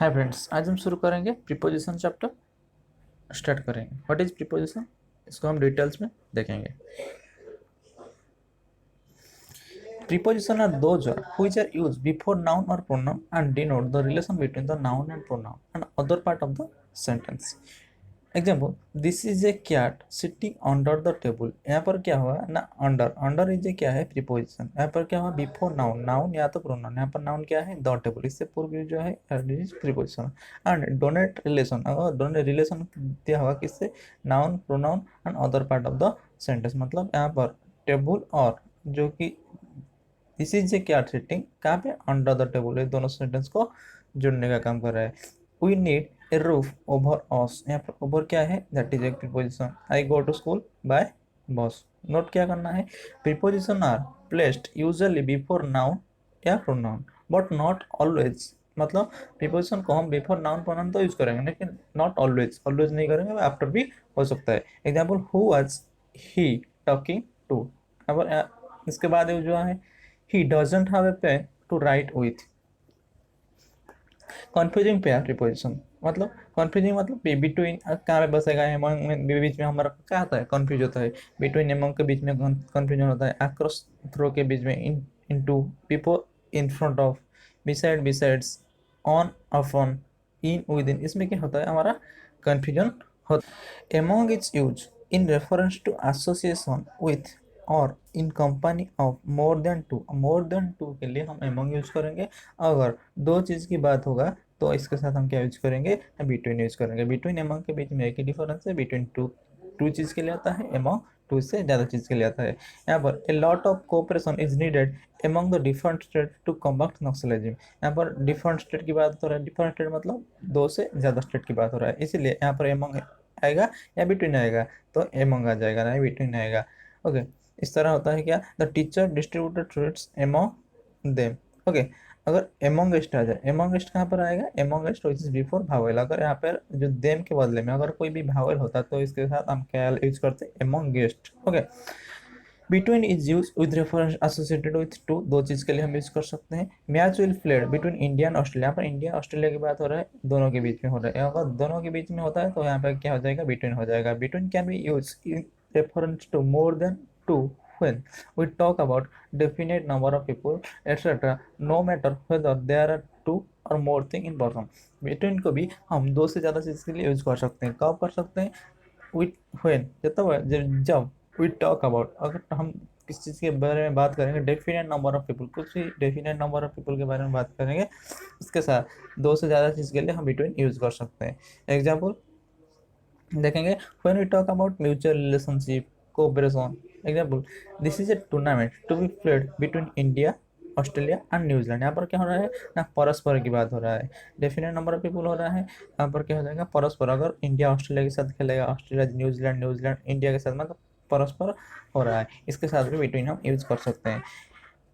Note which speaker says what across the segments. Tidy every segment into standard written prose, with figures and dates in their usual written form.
Speaker 1: Hi friends, आज हम शुरू करेंगे प्रीपोजिशन चैप्टर। स्टार्ट करेंगे। व्हाट इज प्रीपोजिशन, इसको हम डिटेल्स में देखेंगे। Preposition are those which are used before noun or pronoun and denote the relation between the noun and pronoun and other part of the sentence. Example, this is a cat sitting under the table. यहाँ पर क्या हुआ ना, under under is a क्या है preposition. यहाँ पर क्या हुआ बिफोर नाउन, नाउन या तो प्रोनाउन। यहाँ पर नाउन क्या है द टेबल, इससे पूर्व जो है प्रीपोजिशन। एंड डोनेट रिलेशन, अगर डोनेट रिलेशन दिया हुआ किससे, noun pronoun and other part of the sentence. मतलब यहाँ पर टेबल और जो कि this is a cat sitting कहाँ पे, अंडर द टेबल, ये दोनों सेंटेंस को जोड़ने का काम कर रहा है। We need a roof over us, यहाँ पर ओवर क्या है, that is a preposition. I go to school by bus. Note क्या करना है, preposition are placed usually before noun या प्रोनाउन बट नॉट ऑलवेज। मतलब प्रीपोजिशन को हम बिफोर नाउन प्रोनाउन तो यूज करेंगे, लेकिन नॉट ऑलवेज, ऑलवेज नहीं करेंगे, आफ्टर भी हो सकता है। Example, who was he talking to. अब इसके बाद जो है, he doesn't have a pen to write with। Confusing pair preposition, मतलब कन्फ्यूजिंग मतलब बिटवीन कहाँ पे बसेगा, एमंग में बीच में हमारा क्या आता है, कंफ्यूज होता है। बिटवीन एमंग के बीच में कंफ्यूजन होता है। अक्रॉस थ्रो के बीच में, into, before, in front of, beside besides, on upon, in within, इसमें क्या होता है हमारा कंफ्यूजन होता है। Among is use in reference to association with और in company of more than two के लिए हम एमंग यूज करेंगे। अगर दो चीज की बात होगा तो इसके साथ हम क्या यूज करेंगे, बिटवीन यूज करेंगे। बिटवीन एमंग के बीच में एक ही डिफरेंस है, बिटवीन टू टू चीज के लिए आता है, एमंग टू से ज्यादा चीज के लिए आता है। यहाँ पर a lot of cooperation is needed among the different state to combat Naxalism. यहाँ पर डिफरेंट स्टेट की बात हो रहा है, डिफरेंट स्टेट मतलब दो से ज्यादा स्टेट की बात हो रहा है, इसीलिए यहाँ पर एमंग आएगा या बिटवीन आएगा, तो एमंग आ जाएगा, नहीं बिटवीन आएगा। ओके, इस तरह होता है क्या, the teacher distributed treats among them. Okay, अगर एमोंगेस्ट आ जाए, एमोंगेस्ट कहाँ पर आएगा, amongst which is before vowel. अगर यहाँ पर जो देम के बदले में अगर कोई भी भावेल होता तो इसके साथ हम क्या यूज करते, amongst. Okay, between is use with reference associated with two, दो चीज के लिए हम यूज कर सकते हैं। Match will played between India and Australia, पर इंडिया ऑस्ट्रेलिया की बात हो रहा है, दोनों के बीच में हो रहा है। अगर दोनों के बीच में होता है तो यहाँ पर क्या हो जाएगा, बिटवीन हो जाएगा। Between can be use in reference to more than two when we talk about definite number of people etc, no matter whether there are two or more thing in person। between को भी हम दो से ज्यादा चीज के लिए use कर सकते हैं। कब कर सकते हैं, with when, जब we talk about, अगर हम किस चीज के बारे में बात करेंगे, डेफिनेट नंबर ऑफ पीपल, कुछ भी डेफिनेट नंबर ऑफ पीपल के बारे में बात करेंगे, उसके साथ दो से ज्यादा चीज के लिए हम बिटवीन यूज कर सकते हैं। एग्जाम्पल देखेंगे, when we talk about mutual relationship, cooperation। Example, this is a tournament to be played between India Australia and New Zealand. यहाँ पर क्या हो रहा है ना, परस्पर की बात हो रहा है, डेफिनेट नंबर ऑफ पीपल हो रहा है। यहाँ पर क्या हो जाएगा, परस्पर। अगर इंडिया ऑस्ट्रेलिया के साथ खेलेगा, ऑस्ट्रेलिया न्यूजीलैंड, न्यूजीलैंड इंडिया के साथ, मतलब परस्पर हो रहा है, इसके साथ भी बिटवीन हम यूज कर सकते हैं।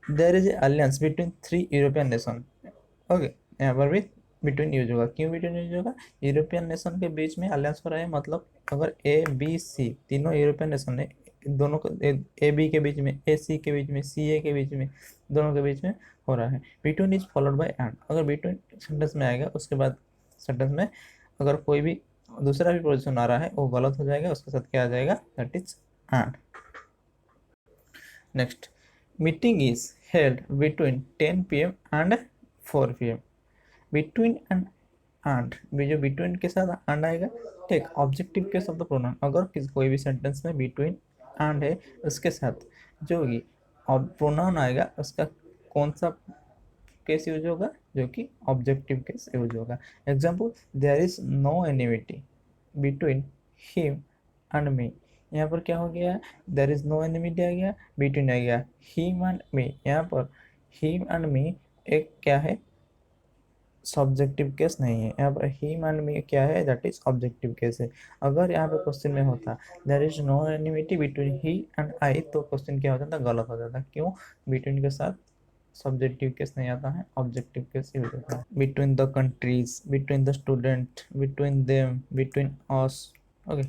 Speaker 1: There is a alliance between three European nation. Okay, यहाँ पर भी बिटवीन यूज होगा। क्यों बिटवीन यूज होगा, यूरोपियन नेशन के बीच में अलायंस हो रहा है, मतलब अगर ए बी सी तीनों यूरोपियन नेशन है, दोनों को, ए बी के बीच में, ए सी के बीच में, सी ए के बीच में, दोनों के बीच में हो रहा है। Between is followed bye and, अगर बिटवीन सेंटेंस में आएगा उसके बाद सेंटेंस में अगर कोई भी दूसरा भी पोजिशन आ रहा है वो गलत हो जाएगा, उसके साथ क्या आ जाएगा, that is and. Next, meeting is held between 10 PM and 4 PM। Between and भी जो बिटवीन के साथ एंड आएगा, ठीक, objective case of the pronoun. अगर कोई भी सेंटेंस में बिटवीन एंड है, उसके साथ जो कि प्रोनाउन आएगा उसका कौन सा केस यूज होगा, जो कि ऑब्जेक्टिव केस यूज होगा। Example, there is no enmity between him and me. यहाँ पर क्या हो गया, देयर इज नो एनिमिटी आ गया, बिटवीन आ गया, हिम एंड मी। यहाँ पर हिम एंड मी एक क्या है, सब्जेक्टिव केस नहीं है। यहाँ पर हिम एंड मी क्या है, दैट इज ऑब्जेक्टिव केस है। अगर यहाँ पे क्वेश्चन में होता there is no enmity between he and I, तो क्वेश्चन क्या हो जाता, गलत हो जाता। क्यों, बिटवीन के साथ सब्जेक्टिव केस नहीं आता है, ऑब्जेक्टिव केस यूज होता है। Between the countries, between the student, between them, between us. Okay,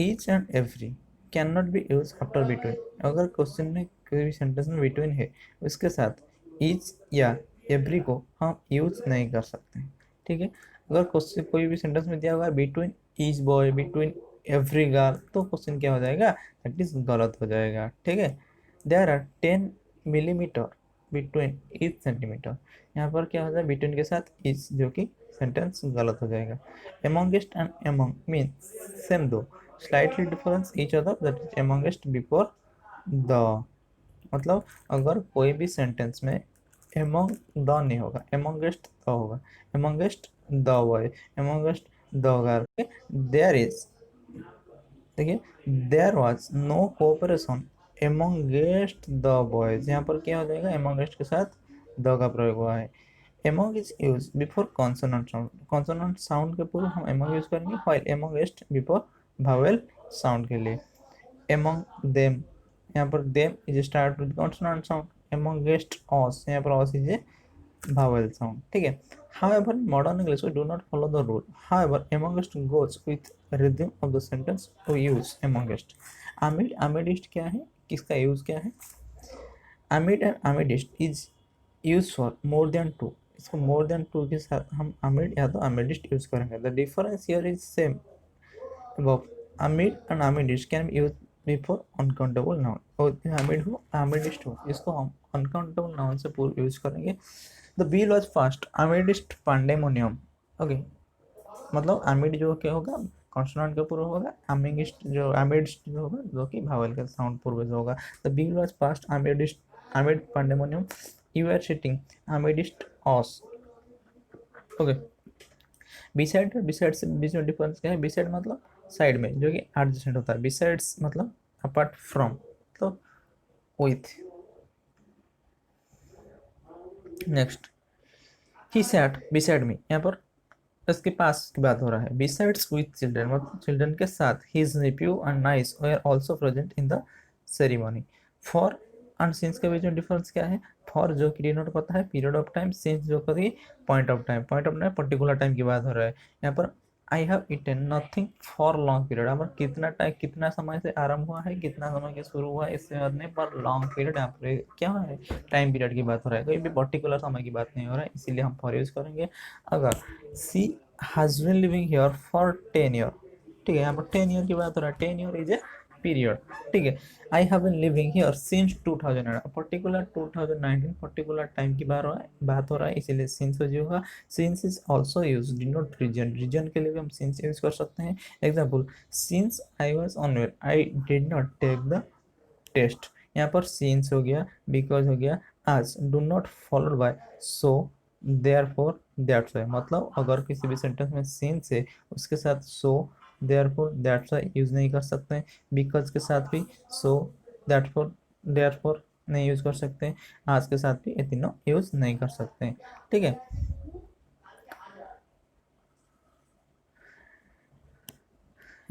Speaker 1: each and every can not be use after between. अगर क्वेश्चन में कोई भी सेंटेंस में बिटवीन है, उसके साथ ईच या एवरी को हम यूज नहीं कर सकते। ठीक है। अगर क्वेश्चन कोई भी सेंटेंस में दिया होगा between each boy, between every girl, तो क्वेश्चन क्या हो जाएगा, दैट इज गलत हो जाएगा, ठीक है। There are 10 millimetre between each centimetre, यहाँ पर क्या हो जाएगा बिटवीन के साथ ईच, जो कि सेंटेंस गलत हो जाएगा। Amongst and among mean same दो, slightly difference each other, that is amongst before the. मतलब अगर कोई भी सेंटेंस में एमोंग द नहीं होगा, एमोंगेस्ट द होगा, amongst the boy, amongst the girl, there is, देखिए, there was no cooperation amongst the boys, यहाँ पर क्या हो जाएगा, एमोंगेस्ट के साथ द का प्रयोग हुआ है। Among is use before consonant sound, consonant sound के पूर्व हम एमोंग यूज करेंगे, while amongst before vowel sound के लिए। एमोंग देम, यहाँ पर them is start with consonant sound, amongst us, यहाँ पर us is a vowel sound, ठीक है। However, in modern English we do not follow the rule. However, amongst goes with rhythm of the sentence we use amongst. Amid, amidst क्या है, किसका use क्या है, amid and amidst is used for more than two, इसको more than two के साथ हम amid या तो amidst यूज करेंगे। The difference here is same above, amid and amidst can be used before uncountable noun, और amid हो amidst हो, इसको हम uncountable noun से पूर्व यूज करेंगे। The bill was passed amidst pandemonium, okay, मतलब अमिड जो क्या होगा कॉन्सोनेंट के पूर्व होगा, अमिडिस्ट जो अमिडिस्ट जो होगा जो कि भावल का साउंड पूर्व से होगा। The bill was passed amidst amid pandemonium, you are sitting amidst us, okay. Beside, beside से बीच में डिफरेंस क्या है, बिसाइड मतलब साइड में जो कि एडजेसेंट होता है, बिसाइड्स मतलब अपार्ट फ्रॉम, तो with. Next, he sat beside me, यहाँ पर इसके पास की बात हो रहा है। बिसाइड्स विथ चिल्ड्रन मतलब चिल्ड्रन के साथ, his Neiphiu and nice were also present in the ceremony. For and since के बीच में डिफरेंस क्या है, फॉर जो कि डिनोट करता है पीरियड ऑफ टाइम, सिंस जो कि point of time, point of time particular time की बात हो रहा है। यहाँ पर I have eaten nothing for long period, यहाँ पर कितना टाइम, कितना समय से आरंभ हुआ है, कितना समय के शुरू हुआ है, इससे बाद में पर लॉन्ग पीरियड यहाँ पर क्या है, टाइम पीरियड की बात हो रहा है, कोई भी पर्टिकुलर समय की बात नहीं हो रहा है, इसीलिए हम फॉर यूज करेंगे। अगर she has been living here for 10 year, ठीक है, यहाँ पर 10 ईयर की बात हो रहा है, 10 ईयर इज ए पीरियड, ठीक है। I have been living here since 2000, particular 2019 particular time की बात हो रहा है, इसीलिए सिंस यूज होगा। Since is also use denote reason, reason के लिए भी हम सिंस यूज कर सकते हैं। Example, since I was unwell I did not take the test, यहाँ पर सिंस हो गया, बिकॉज हो गया, as, do not followed by, so, therefore, that's why, मतलब अगर किसी भी सेंटेंस में सिंस है उसके साथ सो, देयरफॉर, दैट्स व्हाई यूज नहीं कर सकते हैं, बिकॉज के साथ भी सो, दैटफॉर, देयरफॉर नहीं यूज कर सकते हैं, आज के साथ भी ये तीनों यूज नहीं कर सकते हैं, ठीक है।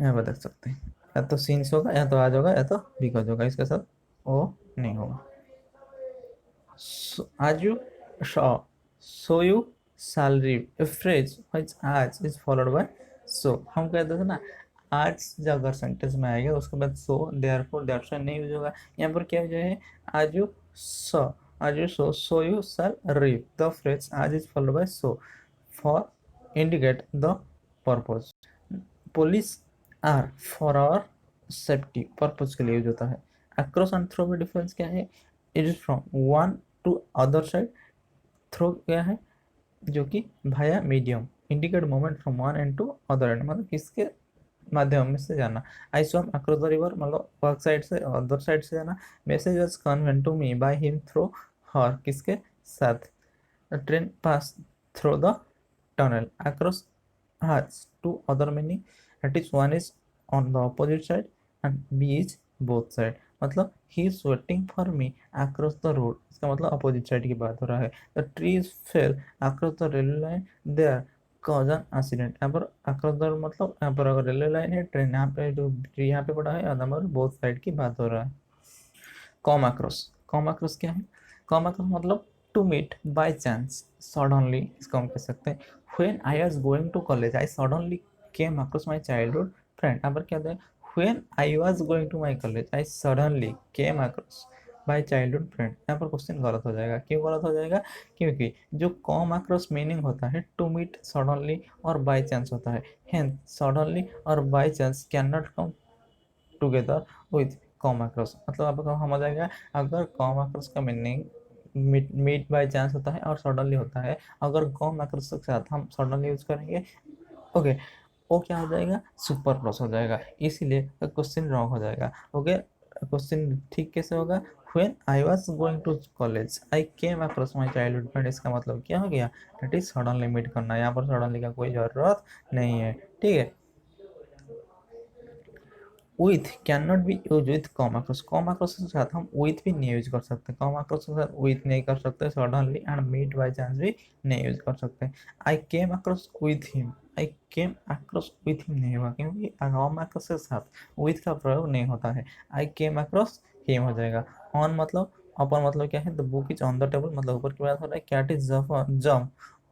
Speaker 1: यहाँ पर देख सकते हैं, या तो सिंस होगा, या तो आज होगा, या तो बिकॉज होगा, इसके साथ ओ नहीं होगा। So, as you saw, so you shall reap, a phrase which as is followed by so, हम कहते थे ना आज जब अगर सेंटेंस में आएगा उसके बाद so, therefore, that's why नहीं यूज होगा, यहाँ पर क्या जो है, आज यू सो, आज you so, so you shall reap, the phrase as is followed by so for indicate the purpose। Police are for our safety, purpose के लिए यूज होता है। अक्रॉस एंड थ्रो में डिफरेंस क्या है, it is from one to other side, through क्या है जो कि भाया medium, indicate moment from one end to other end, मतलब किसके माध्यम में से जाना। I swam across the river मतलब वर्क साइड से अदर साइड से जाना। Message was conveyed to me by him through हर, किसके साथ, train pass through the tunnel. Across has two other meaning, that is one is on the opposite side and b is both side, मतलब he is waiting for me across the road, इसका मतलब opposite side की बात हो रहा है। the trees fell across the railway line there cause an accident, यहाँ पर across the मतलब यहाँ पर अगर रेलवे लाइन है, ट्रेन यहाँ पे जो ट्री यहाँ पे पड़ा है, और नंबर बोथ साइड की बात हो रहा है। कॉम अक्रॉस, कॉम अक्रॉस क्या है, कॉम अक्रॉस मतलब to meet by chance, suddenly, इसको हम कह सकते हैं। When I was going to college I suddenly came across my childhood friend, यहाँ पर क्या होता है, when I was going to my college I suddenly came across by childhood friend, यहाँ पर क्वेश्चन गलत हो जाएगा। क्यों गलत हो जाएगा? क्योंकि जो कम अक्रॉस मीनिंग होता है टू मीट सडनली और बाय चांस होता है। हेंस सडनली और by chance can not come together with comma cross. मतलब आपको समझ आएगा, अगर कॉमा क्रॉस का मीनिंग मीट बाय चांस होता है और सडनली होता है, अगर कॉमा क्रॉस के साथ हम सडनली यूज करेंगे, ओके, वो क्या हो जाएगा? सुपर क्रॉस हो जाएगा, इसीलिए क्वेश्चन रॉन्ग हो जाएगा। ओके, क्वेश्चन ठीक कैसे होगा? When I was going to college I came across my childhood friend, इसका मतलब क्या हो गया? दैट इज सडनली मीट करना। यहाँ पर सडनली का कोई जरूरत नहीं है, ठीक है। With can not be use with comma cross, comma cross के साथ हम विथ भी नहीं यूज कर सकते, कॉमा क्रॉस के साथ विथ नहीं कर सकते, suddenly and meet by chance भी नहीं यूज कर सकते। I came across with him, I came across with him नहीं होगा, क्योंकि कॉमा क्रॉस के साथ विथ का प्रयोग नहीं होता है। आई केम अक्रॉस हिम हो जाएगा। ऑन मतलब अपन मतलब क्या है? The book is on the table, मतलब ऊपर की बात हो रहा है। Cat is jump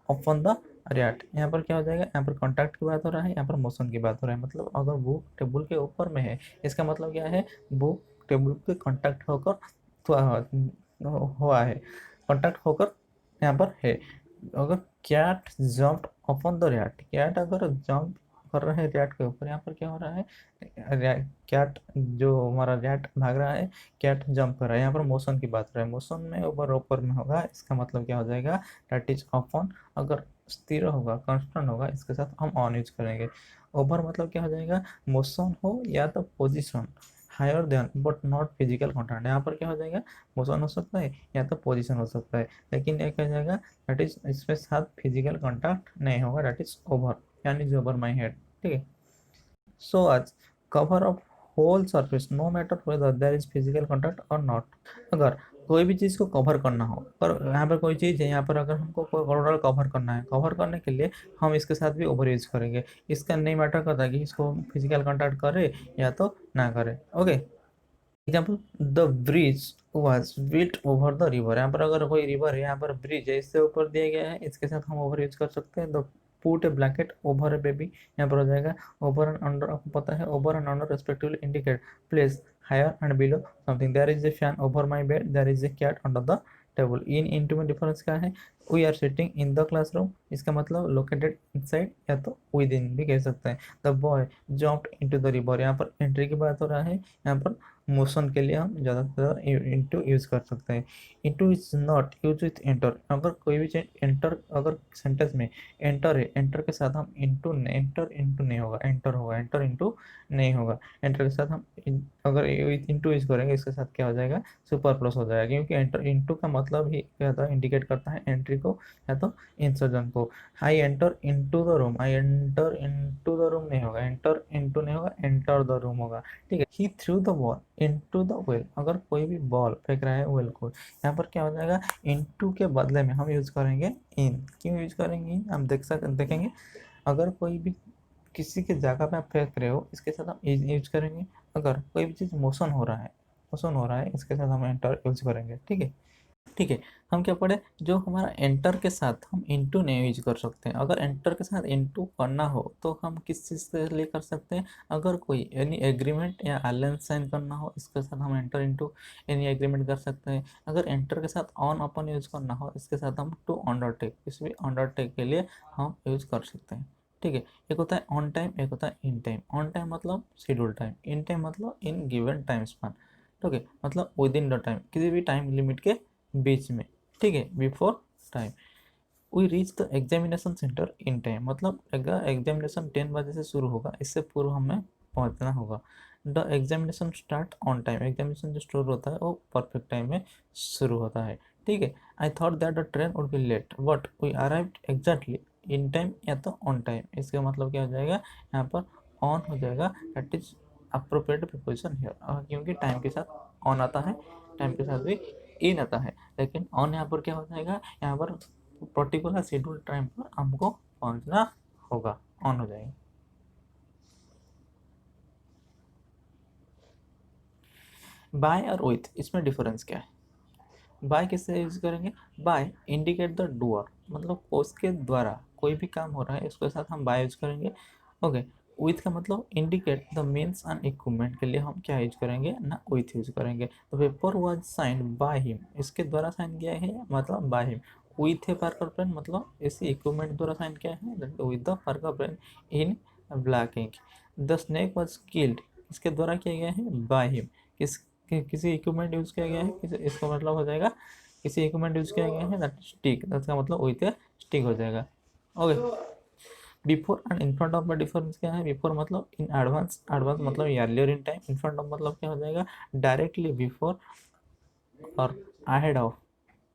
Speaker 1: upon the rat, यहाँ पर क्या हो जाएगा? यहाँ पर कॉन्टैक्ट की बात हो रहा है, यहाँ पर मोशन की बात हो रहा है। मतलब अगर बुक टेबल के ऊपर में है, इसका मतलब क्या है? बुक टेबल के कॉन्टैक्ट होकर हुआ है, कॉन्टैक्ट होकर यहाँ पर है। अगर cat jump upon the rat, cat अगर जंप कर रहा है रैट के ऊपर, यहाँ पर क्या हो रहा है? कैट जो हमारा रैट भाग रहा है, कैट जंप कर रहा है, यहाँ पर मोशन की बात हो रहा है। मोशन में ऊपर ऊपर में होगा, इसका मतलब क्या हो जाएगा? That is upon. अगर स्थिर होगा, कांस्टेंट होगा, इसके साथ हम ऑन यूज करेंगे। ओवर मतलब क्या हो जाएगा? मोशन हो या तो position higher than but not physical contact, यहाँ पर क्या हो जाएगा? मोशन हो सकता है या तो पोजीशन हो सकता है, लेकिन ये क्या हो जाएगा? दैट इज इसमें साथ फिजिकल कांटेक्ट नहीं होगा, दैट इज ओवर, यानी इज ओवर माई हेड, ठीक है। So as cover of whole surface no matter whether there is physical contact और नॉट। अगर कोई भी चीज़ को कवर करना हो, पर यहाँ पर कोई चीज़ है, यहाँ पर अगर हमको टोटल कवर करना है, कवर करने के लिए हम इसके साथ भी ओवर यूज करेंगे। इसका नहीं मैटर करता कि इसको फिजिकल कांटेक्ट करे या तो ना करे, okay. Example, the bridge was built over the river, यहाँ पर अगर कोई रिवर है, यहाँ पर ब्रिज है, इससे ऊपर दिया गया है, इसके साथ हम ओवर यूज कर सकते हैं। The put A blanket over A baby, यहाँ पर हो जाएगा ओवर एंड अंडर। आपको पता है over and under respectively indicate place higher and below something. There is a fan over my bed, there is a cat under the table. In into में difference क्या है? We are sitting in the classroom, इसका मतलब located inside या तो with in भी कह सकते हैं। The boy jumped into the river, यहाँ पर एंट्री की बात हो रहा है, यहाँ पर मोशन के लिए हम ज़्यादा से ज़्यादा इंटू यूज़ कर सकते हैं। Into is not use with enter, अगर कोई भी चीज एंटर अगर सेंटेंस में एंटर है, एंटर के साथ हम इंटू एंटर इंटू नहीं होगा, एंटर होगा, एंटर इंटू नहीं होगा। एंटर के साथ हम अगर इंटू यूज करेंगे, इसके साथ क्या हो जाएगा? सुपर प्लस हो जाएगा, क्योंकि एंटर इंटू का मतलब ही क्या होता है? इंडिकेट करता है एंट्री को या तो इंसर्जन को। I enter into the room, I enter into the room नहीं होगा, एंटर इंटू नहीं होगा, एंटर द रूम होगा, ठीक है। He threw the ball into the well, अगर कोई भी बॉल फेंक रहा है वेल को, यहाँ पर क्या हो जाएगा? इनटू के बदले में हम यूज करेंगे इन। क्यों यूज करेंगे इन? हम देखेंगे, अगर कोई भी किसी के जगह पे आप फेंक रहे हो, इसके साथ हम यूज करेंगे। अगर कोई भी चीज़ मोशन हो रहा है, मोशन हो रहा है, इसके साथ हम एंटर यूज करेंगे, ठीक है। ठीक है, हम क्या पढ़े? जो हमारा एंटर के साथ हम इनटू नहीं यूज कर सकते हैं। अगर एंटर के साथ इनटू करना हो तो हम किस चीज़ के लिए कर सकते हैं? अगर कोई एनी एग्रीमेंट या अलायंस साइन करना हो, इसके साथ हम एंटर इनटू एनी एग्रीमेंट कर सकते हैं। अगर एंटर के साथ ऑन अपन यूज करना हो, इसके साथ हम टू अंडरटेक, किसी भी अंडरटेक के लिए हम यूज कर सकते हैं, ठीक है। एक होता है ऑन टाइम, एक होता है इन टाइम। ऑन टाइम मतलब शेड्यूल टाइम, इन टाइम मतलब इन गिवन टाइम स्पान, ठीक है, मतलब विद इन द टाइम, किसी भी टाइम लिमिट के बीच में, ठीक है, before time. We reach the examination centre in time, मतलब अगर एग्जामिनेशन 10 बजे से शुरू होगा, इससे पूर्व हमें पहुंचना होगा। The examination start on time, examination जो शुरू होता है वो परफेक्ट टाइम में शुरू होता है, ठीक है। I thought that the train would be late but we arrived exactly in time या तो ऑन टाइम, इसका मतलब क्या हो जाएगा? यहाँ पर ऑन हो जाएगा, that is appropriate preposition here, क्योंकि टाइम के साथ ऑन आता है, टाइम के साथ भी इन आता है, लेकिन ऑन यहाँ पर क्या हो जाएगा? यहाँ पर पर्टिकुलर शेड्यूल टाइम पर हमको पहुंचना होगा, ऑन हो जाएगा। बाय और विथ, इसमें डिफरेंस क्या है? बाय किससे यूज करेंगे? बाय इंडिकेट द डूअर, मतलब उसके द्वारा कोई भी काम हो रहा है, इसके साथ हम बाय यूज करेंगे, ओके। विथ का मतलब indicate the means and equipment के लिए हम क्या यूज करेंगे ना, विथ यूज करेंगे। तो paper was signed by him, इसके द्वारा साइन किया है मतलब by him. With a Parker pen मतलब इसी इक्विपमेंट द्वारा साइन किया है with the Parker pen in black ink. The snake was killed, इसके द्वारा किया गया है बाय हिम। किसी इक्विपमेंट यूज किया गया है, इसका मतलब हो जाएगा किसी इक्विपमेंट यूज किया गया है दैट स्टिक, इसका मतलब विथ ए स्टिक हो जाएगा। Okay, before and in front of में डिफरेंस क्या है? बिफोर मतलब इन एडवांस, एडवांस मतलब earlier in time, in front of मतलब क्या हो जाएगा डायरेक्टली बिफोर और ahead of.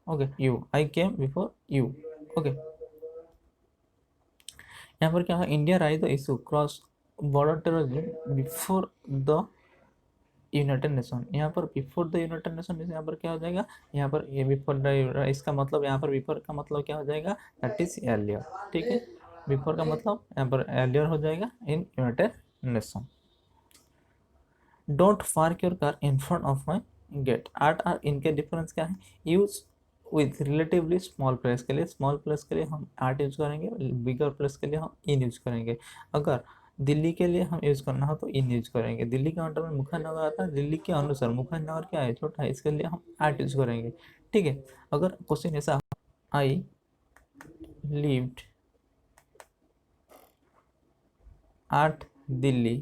Speaker 1: Okay, you, I came before you. Okay, यहाँ पर क्या है, India rise the issue cross border terrorism before the United nation. यहाँ पर बिफोर द यूनाइटेड नेशन, यहाँ पर क्या हो जाएगा, यहाँ पर ये बिफोर द, इसका मतलब यहाँ पर बिफोर का मतलब क्या हो जाएगा, दैट इज अर्लियर। ठीक है, बिफोर का मतलब यहाँ पर अर्लियर हो जाएगा in United Nation. Don't park your car in front of my gate. At और इनके डिफरेंस क्या है? Use with relatively small place के लिए, स्मॉल प्लेस के लिए हम आर्ट यूज करेंगे, बिगर प्लेस के लिए हम इन यूज करेंगे। अगर दिल्ली के लिए हम यूज करना हो तो इन यूज करेंगे। दिल्ली के अंडर में मुखनगर आता है, दिल्ली के अनुसार मुखनगर क्या है, छोटा है, इसके लिए हम आर्ट यूज करेंगे। ठीक है, अगर क्वेश्चन ऐसा, I lived eight Delhi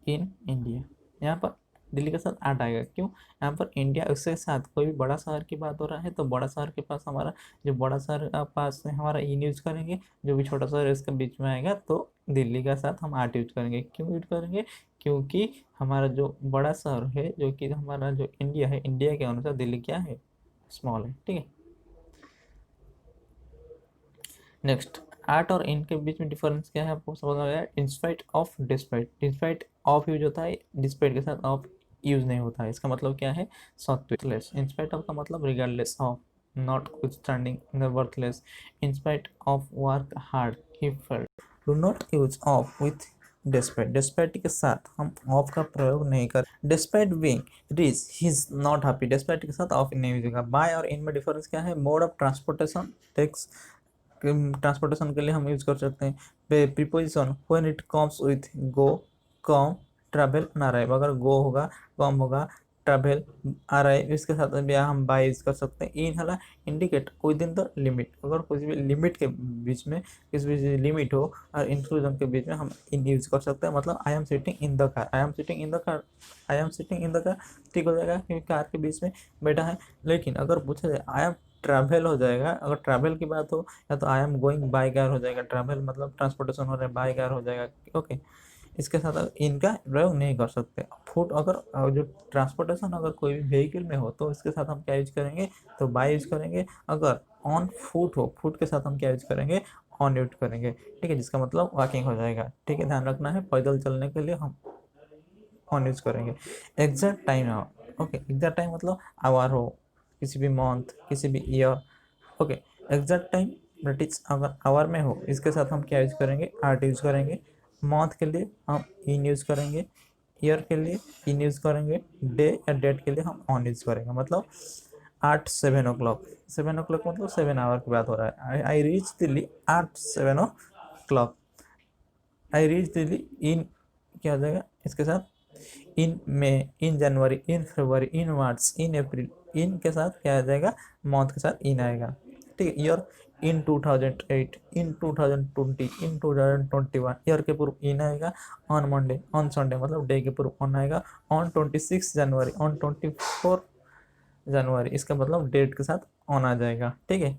Speaker 1: in India, यहाँ पर दिल्ली के साथ आर्ट आएगा। क्यों? यहाँ पर इंडिया उसके साथ कोई भी बड़ा शहर की बात हो रहा है तो बड़ा शहर के पास हमारा, जो बड़ा शहर का पास है हमारा इन यूज करेंगे, जो भी छोटा शहर है इसके बीच में आएगा तो दिल्ली का साथ हम आर्ट यूज करेंगे। क्यों यूज करेंगे? क्योंकि हमारा जो बड़ा शहर है, जो कि हमारा जो इंडिया है, इंडिया के अनुसार दिल्ली क्या है, स्मॉल है। ठीक है, नेक्स्ट, आर्ट और इनके बीच में डिफरेंस क्या है आपको समझ में आया? In spite of despite, in spite of use होता है, डिस्पाइट के साथ ऑफ यूज नहीं होता है। इसका मतलब क्या है? सत्वेलेस। इंस्पाइट ऑफ का मतलब regardless of, notwithstanding, nevertheless, in spite of work hard he failed. Do not use of with despite, despite के साथ हम ऑफ का प्रयोग नहीं कर। Despite being rich he is not happy, despite के साथ ऑफ नहीं यूज होगा। बाय और इन में डिफरेंस क्या है? Mode of transportation, takes, transportation के लिए हम यूज कर सकते हैं। Preposition when it comes with go, come, travel, arrive. अगर गो होगा, कम होगा, ट्रैवल, अराइव, इसके साथ भी हम बाय यूज कर सकते हैं। इन हला indicate with in the limit, अगर कुछ भी लिमिट के बीच में, किसी भी लिमिट हो और इंक्लूजन के बीच में हम इन यूज कर सकते हैं। मतलब I am sitting in the car, I am sitting in the car, I am sitting in the car, ठीक हो जाएगा क्योंकि कार के बीच में बैठा है। लेकिन अगर पूछा जाए आई एम ट्रैवल हो जाएगा, अगर ट्रैवल की बात हो, या तो आई एम गोइंग बाय कार हो जाएगा। ट्रैवल मतलब ट्रांसपोर्टेशन हो रहा है, बाय कार हो जाएगा। ओके, इसके साथ इनका प्रयोग नहीं कर सकते। फूड, अगर जो ट्रांसपोर्टेशन अगर कोई भी व्हीकल में हो तो इसके साथ हम क्या यूज करेंगे? तो बाय यूज करेंगे। अगर ऑन फूट हो, फूट के साथ हम क्या यूज करेंगे? ऑन यूज करेंगे। ठीक है, जिसका मतलब वॉकिंग हो जाएगा। ठीक है, ध्यान रखना है, पैदल चलने के लिए हम ऑन यूज करेंगे। एग्जैक्ट टाइम हो, ओके, एग्जैक्ट टाइम मतलब आवर हो, किसी भी मंथ, किसी भी year. Okay, exact time that is अगर आवर में हो, इसके साथ हम क्या यूज करेंगे? आर्ट यूज करेंगे। मंथ के लिए हम इन यूज करेंगे, ईयर के लिए इन यूज करेंगे, डे या डेट के लिए हम ऑन यूज करेंगे। मतलब 8 7 o'clock, 7 o'clock मतलब 7 आवर की बात हो रहा है। I reach Delhi at 7 o'clock, I reach Delhi in, क्या हो जाएगा इसके साथ? इन मई, इन जनवरी, इन फरवरी, इन मार्च, इन अप्रैल। इन के साथ क्या आ जाएगा? मंथ के साथ इन आएगा। ठीक है, year in 2008, in 2020, in 2021, year के पूर्व इन आएगा। ऑन मंडे, ऑन संडे मतलब डे के पूर्व ऑन आएगा। ऑन 26 जनवरी, ऑन 24 जनवरी, इसका मतलब डेट के साथ ऑन आ जाएगा। ठीक है,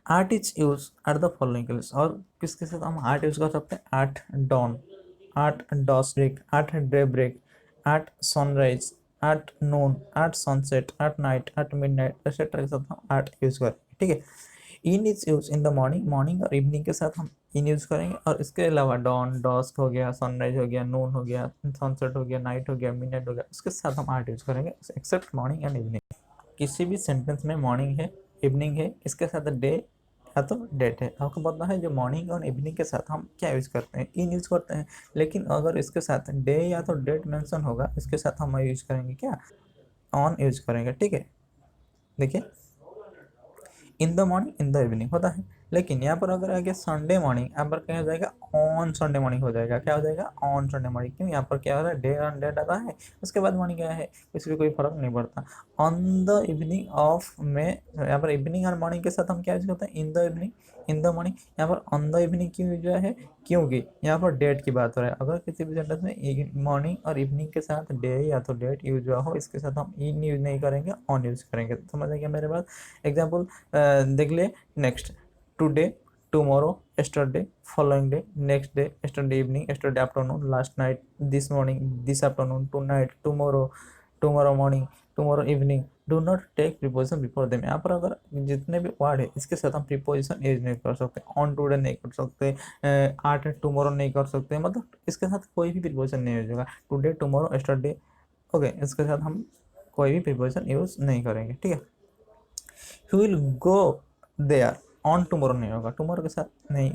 Speaker 1: at is use at the following colours, और किसके साथ हम आर्ट यूज कर सकते हैं? At dawn, at dawn's break, at daybreak, at sunrise, at noon, at sunset, at night, at midnight, etcetera के साथ हम आर्ट यूज करेंगे। ठीक है, in is use in the morning, morning और इवनिंग के साथ हम इन यूज करेंगे। और इसके अलावा डॉन, डॉस्क हो गया, सनराइज हो गया, नून हो गया, सनसेट हो गया, नाइट हो गया, मिडनाइट हो गया, उसके साथ हम आर्ट यूज करेंगे एक्सेप्ट मॉर्निंग एंड इवनिंग। किसी भी सेंटेंस में मॉर्निंग है, इवनिंग है, इसके साथ डे या तो डेट है, आपको पता है जो मॉर्निंग और इवनिंग के साथ हम क्या यूज करते हैं? इन यूज करते हैं। लेकिन अगर इसके साथ डे या तो डेट मेंशन होगा, इसके साथ हम यूज करेंगे क्या? ऑन यूज करेंगे। ठीक है, देखिए, इन the morning, in the evening होता है। लेकिन यहाँ पर अगर आगे संडे मॉर्निंग, यहाँ पर क्या हो जाएगा, ऑन संडे मॉर्निंग हो जाएगा। क्या हो जाएगा, ऑन संडे मॉर्निंग। क्यों, यहाँ पर क्या हो रहा है, डे ऑन डेट आता है, उसके बाद मॉर्निंग क्या है, इसमें कोई फर्क नहीं पड़ता। ऑन द इवनिंग ऑफ में, यहाँ पर इवनिंग और मॉर्निंग के साथ हम क्या यूज करते हैं, in the evening, in the morning. यहाँ पर ऑन द इवनिंग क्यों यूज हुआ है, क्योंकि यहाँ पर डेट की बात हो रहा है। अगर किसी भी सेंटेंस में मॉर्निंग और इवनिंग के साथ डे या तो डेट यूज हुआ हो, इसके साथ हम इन यूज नहीं करेंगे, ऑन यूज करेंगे। समझ आ गया मेरे बात। एग्जाम्पल देख लिए। Next, today, tomorrow, yesterday, following day, next day, yesterday evening, yesterday afternoon, last night, this morning, this afternoon, tonight, tomorrow, tomorrow morning, tomorrow evening। Do not take preposition before them. यहाँ पर अगर जितने भी word है इसके साथ हम preposition use नहीं कर सकते। ऑन टुडे नहीं कर सकते, आर्ट टुमारो नहीं कर सकते, मतलब इसके साथ कोई भी प्रीपोजिशन नहीं यूज होगा। टुडे, टुमारो, यस्टरडे, ओके, इसके साथ हम कोई भी प्रीपोजिशन यूज नहीं करेंगे, ठीक है। He will go there, on tomorrow नहीं होगा, टुमारो के साथ नहीं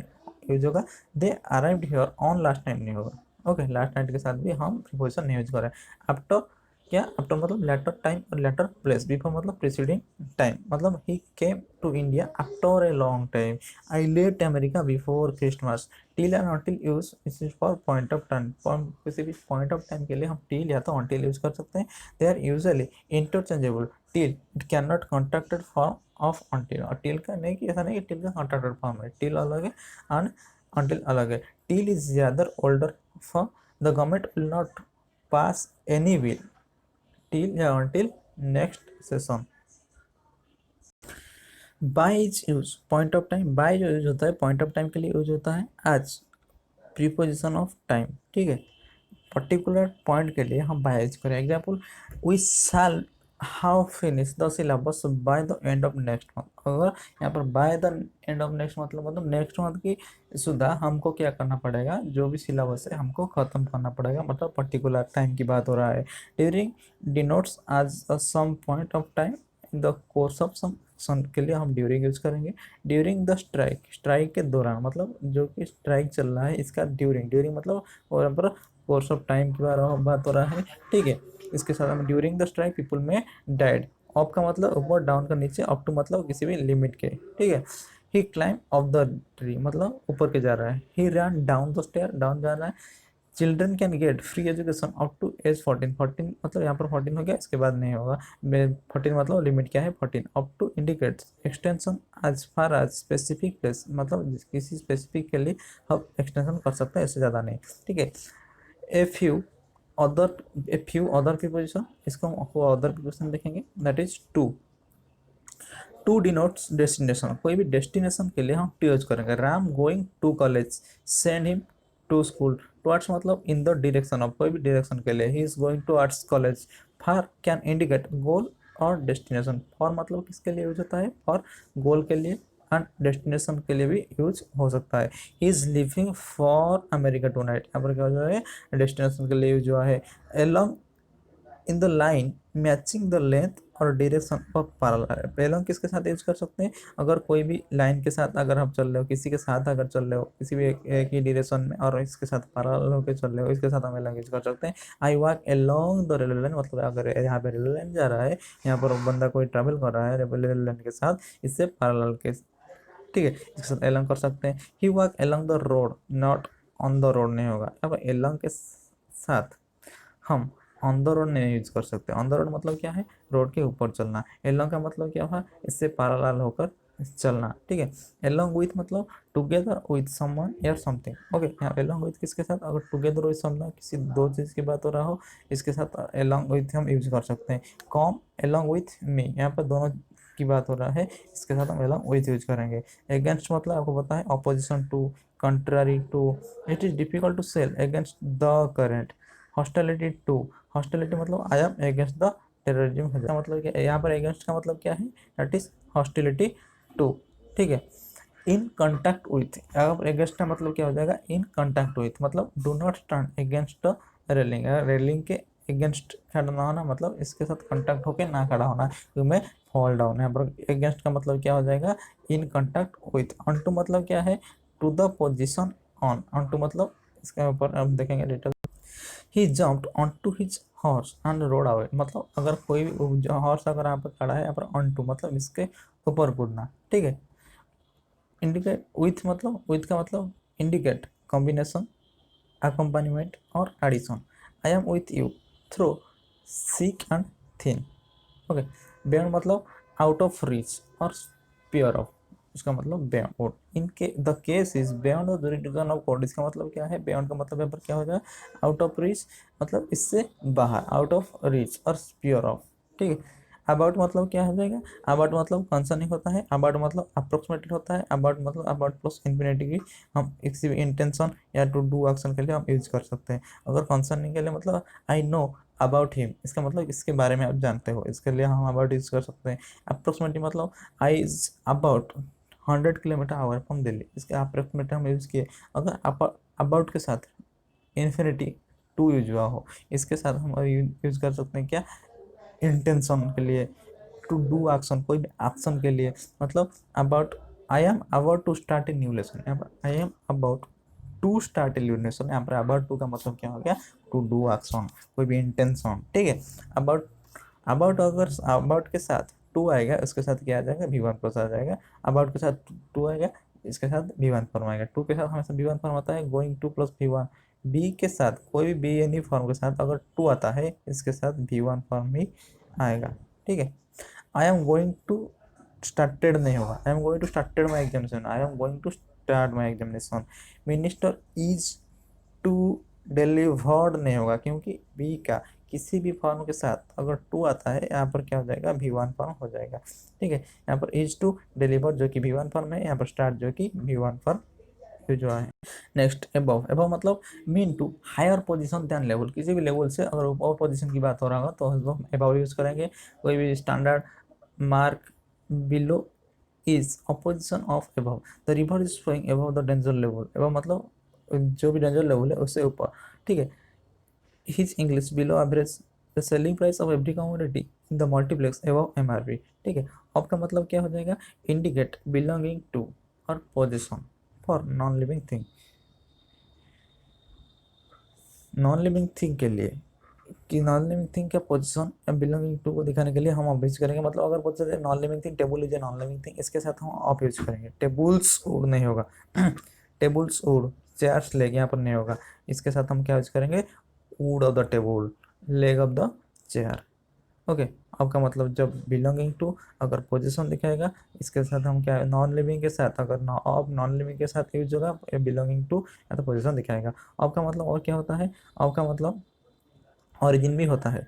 Speaker 1: यूज होगा। They arrived here, on last night नहीं होगा। ओके, लास्ट नाइट के साथ भी हम प्रीपोजिशन नहीं यूज कर रहे हैं। आफ्टर, क्या आफ्टर मतलब लेटर टाइम और लेटर प्लेस। बिफोर मतलब प्रीसीडिंग टाइम, मतलब he came to India after a long time. I left America before Christmas. Till and until use is for point of time. किसी भी point of time के लिए हम till या तो until use कर सकते हैं। They are usually interchangeable. Till, it can not contracted form of until. और टिल का नहीं कि ऐसा नहीं कि टिल का कॉन्ट्रैक्टेड फॉर्म है, टिल अलग है एंड अनटिल अलग है। टिल इज ज्यादा older for the government will not pass any bill till या until next session. By is use point of time. By जो यूज होता है पॉइंट ऑफ टाइम के लिए यूज होता है आज, प्रीपोजिशन ऑफ टाइम, ठीक है। पर्टिकुलर पॉइंट के लिए हम बाय यूज करें। Example, we shall how finish the syllabus by the end of next month. अगर यहाँ पर by the end of next month मतलब नेक्स्ट मंथ की सुधा हमको क्या करना पड़ेगा, जो भी सिलेबस है हमको खत्म करना पड़ेगा, मतलब पर्टिकुलर टाइम की बात हो रहा है। During denotes as some point of time in the course of some action के लिए हम ड्यूरिंग यूज करेंगे। ड्यूरिंग द स्ट्राइक, स्ट्राइक के दौरान मतलब जो कि स्ट्राइक चल रहा है इसका ड्यूरिंग, ड्यूरिंग मतलब और यहाँ पर कोर्स ऑफ टाइम की बात हो रहा है, ठीक है। इसके साथ हम ड्यूरिंग द स्ट्राइक पीपल में डाइड। ऑफ का मतलब ऊपर, डाउन का नीचे, अप टू मतलब किसी भी लिमिट के, ठीक है। He climb off the tree मतलब ऊपर के जा रहा है। He run down the stair, down जा रहा है। Children can get free education up to age 14। 14 मतलब यहाँ पर 14 हो गया, इसके बाद नहीं होगा। 14 मतलब लिमिट क्या है 14। Up to indicates extension as far as specific place, मतलब किसी स्पेसिफिक के लिए हम एक्सटेंशन कर सकते हैं, इससे ज़्यादा नहीं, ठीक है। A few other, a few other preposition, इसको हम अदर प्रीपोजिशन देखेंगे, that is to. To denotes destination, कोई भी डेस्टिनेशन के लिए हम टू यूज करेंगे। Ram going to college, send him to school. Towards मतलब इन द डायरेक्शन ऑफ, कोई भी डायरेक्शन के लिए। He is going to arts college. Far can indicate goal और डेस्टिनेशन। फॉर मतलब किसके लिए यूज होता है, फॉर गोल के लिए एंड डेस्टिनेशन के लिए भी यूज हो सकता है। He is living for America tonight, यहाँ पर क्या हो है, डेस्टिनेशन के लिए यूज हुआ है। Along in the line matching the length और डायरेक्शन ऑफ पैरेलल। पैरेलल किसके साथ यूज कर सकते हैं, अगर कोई भी लाइन के साथ अगर हम चल रहे हो, किसी के साथ अगर चल रहे हो, किसी भी एक ही डायरेक्शन में और इसके साथ पैरेलल होकर चल रहे हो, इसके साथ हम यूज कर सकते हैं। I walk along the railway line, मतलब अगर यहाँ पे रेलवे लाइन जा रहा है, यहाँ पर बंदा कोई ट्रैवल कर रहा है रेलवे लाइन के साथ, इससे पैरेलल के, ठीक है, इसके साथ एलोंग कर सकते हैं। He walk along the road, not on the road नहीं होगा। अब एलोंग के साथ हम ऑन द रोड नहीं यूज कर सकते। ऑन द रोड मतलब क्या है, रोड के ऊपर चलना। एलोंग का मतलब क्या हुआ, इससे पैरेलल होकर चलना, ठीक है। एलोंग विथ मतलब टुगेदर विथ समवन या समथिंग, ओके। यहाँ एलोंग विथ किसके साथ, अगर टुगेदर विथ समवन किसी दो चीज़ की बात हो रहा हो, इसके साथ एलोंग विथ हम यूज कर सकते हैं। कॉम एलोंग विथ मी, यहाँ पर दोनों की बात हो रहा है, इसके साथ हम एलोंग विथ यूज करेंगे। अगेंस्ट मतलब आपको पता है opposition to, contrary to. It is difficult to sail against the current. Hostility to, hostility मतलब I am against the terrorism, मतलब क्या, यहाँ पर अगेंस्ट का मतलब क्या है, दैट इज हॉस्टिलिटी टू, ठीक है। इन कॉन्टैक्ट विथ, अगर अगेंस्ट का मतलब क्या हो जाएगा, इन कॉन्टैक्ट विथ मतलब do not stand against the railing. Railing के अगेंस्ट खड़ा होना मतलब इसके साथ कॉन्टैक्ट होकर ना खड़ा होना, क्योंकि मैं फॉल डाउन। यहाँ पर अगेंस्ट का मतलब क्या हो जाएगा, in contact with. On to मतलब क्या है, to the position on. On to मतलब इसके ऊपर हम देखेंगे detail. He jumped on to his horse and rode away, मतलब अगर कोई भी हॉर्स अगर यहाँ पर खड़ा है, यहाँ पर ऑन टू मतलब इसके ऊपर कूदना, ठीक है। इंडिकेट विथ मतलब विथ का मतलब इंडिकेट कॉम्बिनेशन अकम्पानीमेंट और addition. I am with you through thick and thin. Okay, beyond मतलब आउट ऑफ रीच और प्योर ऑफ, इसका मतलब बियॉन्ड। इनके the case is beyond the jurisdiction of court, इसका मतलब क्या है, बियॉन्ड का मतलब यहाँ पर क्या हो जाए, आउट ऑफ रीच मतलब इससे बाहर, आउट ऑफ रीच और प्योर ऑफ। ठीक है, अबाउट मतलब क्या हो जाएगा, अबाउट मतलब कंसर्निंग होता है, अबाउट मतलब अप्रोक्सीमेटली होता है, अबाउट मतलब अबाउट प्लस इन्फिनिटी की हम किसी भी इंटेंशन या टू डू एक्शन के लिए हम यूज कर सकते हैं। अगर कंसर्निंग के लिए मतलब आई नो अबाउट हिम, इसका मतलब इसके बारे में आप जानते हो, इसके लिए हम अबाउट यूज कर सकते हैं। अप्रोक्सीमेटली मतलब I is about 100 kilometre hour from Delhi, इसके अप्रोक्सीमेटली हम यूज किए। अगर अबाउट के साथ इन्फिनिटी टू यूज हुआ हो, इसके साथ हम यूज कर सकते हैं क्या, इंटेंशन के लिए, टू डू एक्शन, कोई भी एक्शन के लिए। मतलब about, I am about to start a new lesson, I am about to start a new lesson, यहाँ पर अबाउट टू का मतलब क्या हो गया, टू डू एक्शन, कोई भी इंटेंशन। ठीक है, अबाउट, अबाउट अगर अबाउट के साथ टू आएगा, उसके साथ क्या आ जाएगा, V1+ आ जाएगा। अबाउट के साथ टू आएगा, इसके साथ V1 फॉर्म आएगा। टू के साथ हमेशा V1 फॉर्म आता है, going two plus V1। B के साथ कोई भी बी एनी फॉर्म के साथ अगर टू आता है, इसके साथ V1 फॉर्म ही आएगा। ठीक है, I am going to started नहीं होगा, I am going to started my examination, I am going to start my examination. Minister is to delivered नहीं होगा, क्योंकि बी का किसी भी फॉर्म के साथ अगर टू आता है, यहाँ पर क्या हो जाएगा, V1 फॉर्म हो जाएगा। ठीक है, यहाँ पर इज टू डिलीवर जो कि V1 फॉर्म है, यहाँ पर स्टार्ट जो कि V1 फॉर्म यूज हुआ है। नेक्स्ट एबव, एबव मतलब mean to higher position than level, किसी भी लेवल से अगर ऊपर पोजीशन की बात हो रहा होगा तो हम एबव यूज करेंगे। कोई भी standard mark below is opposition of above, the river is flowing above the danger level, above मतलब जो भी डेंजर लेवल है उससे ऊपर। ठीक है, his English below average, the selling price of every commodity in the multiplex above MRP। ठीक है, ऑफ का मतलब क्या हो जाएगा, इंडिकेट बिलोंगिंग टू और position for non living thing. Non living thing के लिए कि नॉन लिविंग थिंग का पोजीशन या बिलोंगिंग टू को दिखाने के लिए हम ऑफ यूज करेंगे। मतलब अगर बोलते हैं non living thing, table is a non living thing, इसके साथ हम ऑफ यूज करेंगे। टेबल्स उड़ नहीं होगा टेबल्स उड़, चेयर्स लेग यहाँ पर नहीं होगा, इसके साथ हम क्या यूज करेंगे, would of the table, leg of the chair. Okay, आपका मतलब जब बिलोंगिंग टू अगर पोजीशन दिखाएगा, इसके साथ हम क्या, नॉन लिविंग के साथ अगर ऑफ नॉन लिविंग के साथ यूज होगा बिलोंगिंग टू या तो पोजीशन दिखाएगा। आपका मतलब और क्या होता है, आपका मतलब ऑरिजिन भी होता है।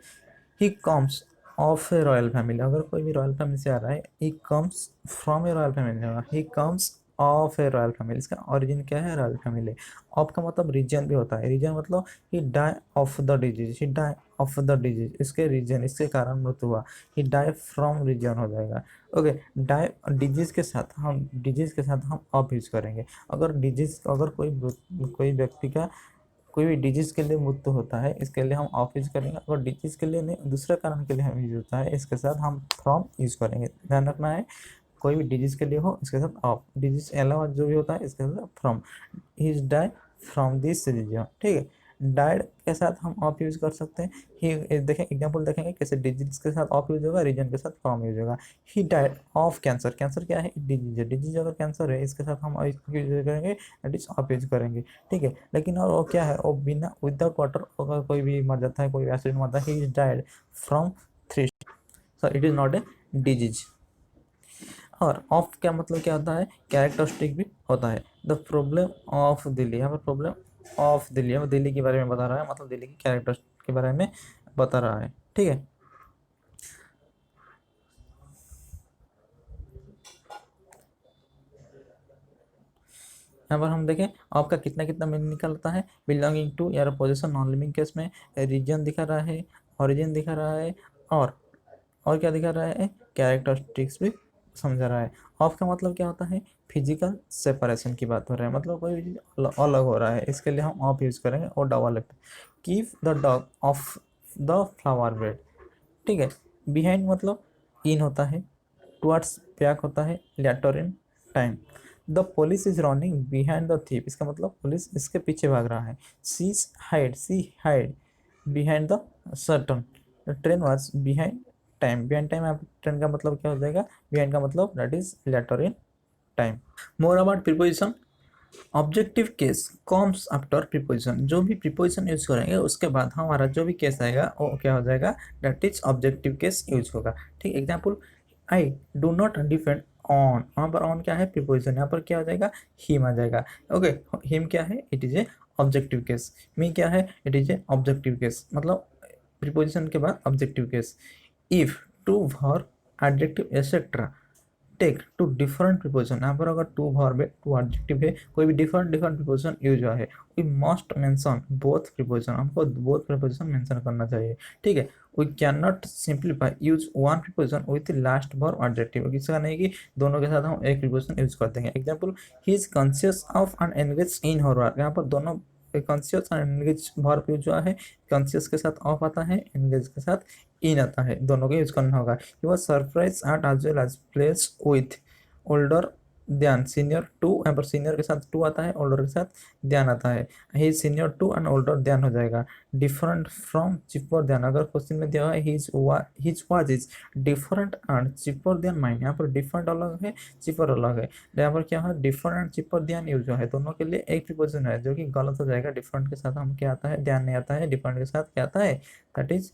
Speaker 1: He comes of a royal family, अगर कोई भी रॉयल फैमिली से आ रहा है, he comes from a royal family होगा, he comes of a royal family, इसका ऑरिजिन क्या है, रॉयल फैमिली। ऑफ का मतलब रीजन भी होता है, रीजन मतलब he die of the disease, he die of the disease, इसके रीजन, इसके कारण मृत्यु हुआ, ही डाई फ्रॉम रीजन हो जाएगा। ओके, डाई डिजीज के साथ हम, डिजीज के साथ हम ऑफ यूज करेंगे। अगर डिजीज, अगर कोई व्यक्ति का कोई भी डिजीज के लिए मृत्यु होता है, इसके लिए हम ऑफ यूज करेंगे। अगर डिजीज के लिए नहीं, दूसरे कारण के लिए हम यूज होता है, इसके साथ हम फ्रॉम यूज करेंगे। ध्यान रखना है, कोई भी डिजीज के लिए हो, इसके साथ ऑफ, डिजीज के अलावा जो भी होता है इसके साथ from. He is die from this reason. ठीक है, डाइड के साथ हम ऑफ यूज कर सकते हैं। ही देखें, एग्जाम्पल देखेंगे कैसे डिजीज के साथ ऑफ यूज होगा, रीजन के साथ फ्रॉम यूज होगा। He died of cancer, cancer क्या है, डिजीज है, डिजीज अगर कैंसर है, इसके साथ हम यूज करेंगे, दैट इज ऑफ यूज करेंगे। ठीक है, लेकिन और वो क्या है, वो बिना विदाउट वाटर अगर कोई भी मर जाता है, कोई एसिड मरता है, he is died from three, so it is not a disease. और ऑफ का मतलब क्या होता है, कैरेक्टरिस्टिक भी होता है। द प्रॉब्लम ऑफ दिल्ली, यहाँ पर प्रॉब्लम ऑफ दिल्ली, यहाँ पर दिल्ली के बारे में बता रहा है, मतलब दिल्ली की कैरेक्टर के बारे में बता रहा है। ठीक है, यहाँ पर हम देखें ऑफ का कितना कितना मीनिंग निकलता है, बिलोंगिंग टू या पोजीशन नॉन लिविंग केस में, रीजन दिखा रहा है, ऑरिजिन दिखा रहा है, और क्या दिखा रहा है, कैरेक्टरिस्टिक्स भी समझा रहा है। ऑफ का मतलब क्या होता है, फिजिकल सेपरेशन की बात हो रहा है, मतलब कोई भी चीज़ अलग हो रहा है, इसके लिए हम ऑफ यूज़ करेंगे। और double keep the dog of the flower bread. ठीक है, बिहाइंड मतलब इन होता है, टुवर्ड्स बैक होता है, later in time. The police is running behind the thief, इसका मतलब पुलिस इसके पीछे भाग रहा है। She hide behind the curtain, the train was behind time, behind time, train का मतलब क्या हो जाएगा, बिहाइंड का मतलब that is later in time. More about preposition, objective case comes after preposition. जो भी प्रीपोजिशन यूज करेंगे उसके बाद हमारा जो भी केस आएगा वो क्या हो जाएगा, that is objective case use होगा। ठीक, example I do not depend on, वहाँ पर ऑन क्या है, प्रीपोजिशन, यहाँ पर क्या हो जाएगा, हिम आ जाएगा। ओके, हिम क्या है, it is a objective case. Me क्या है, it is a objective case, मतलब प्रीपोजिशन के बाद objective case. If two verb adjective etcetera take two different preposition, यहाँ पर अगर टू वर्ब है, टू एडजेक्टिव है, कोई भी डिफरेंट डिफरेंट प्रीपोजिशन यूज हुआ है, we must mention both preposition, हमको बोथ प्रीपोजिशन मेंशन करना चाहिए। ठीक है, we can not simplify use one preposition with last verb adjective, इसका नहीं कि दोनों के साथ हम एक प्रीपोजिशन यूज कर देंगे। Example, he is conscious of and engage in her work, यहाँ पर दोनों conscious and engage verb use हुआ है, कॉन्शियस के साथ ऑफ आता है, एंगेज के साथ इन आता है, दोनों को यूज करना होगा। He was surprise at as well as place with older ध्यान सीनियर टू, यहाँ पर सीनियर के साथ टू आता है, ओल्डर के साथ ध्यान आता है, ही सीनियर टू एंड ओल्डर ध्यान हो जाएगा। डिफरेंट फ्रॉम चिपर ध्यान, अगर क्वेश्चन में दिया है his was is different and cheaper ध्यान माइंड, यहाँ पर डिफरेंट अलग है, चिपर अलग है, यहाँ पर क्या है, डिफरेंट एंड चिपर ध्यान यूज है, दोनों के लिए एक प्रीपोजिशन है, जो कि गलत हो जाएगा। डिफरेंट के साथ हम क्या आता है, ध्यान नहीं आता है, डिफरेंट के साथ क्या आता है, दैट इज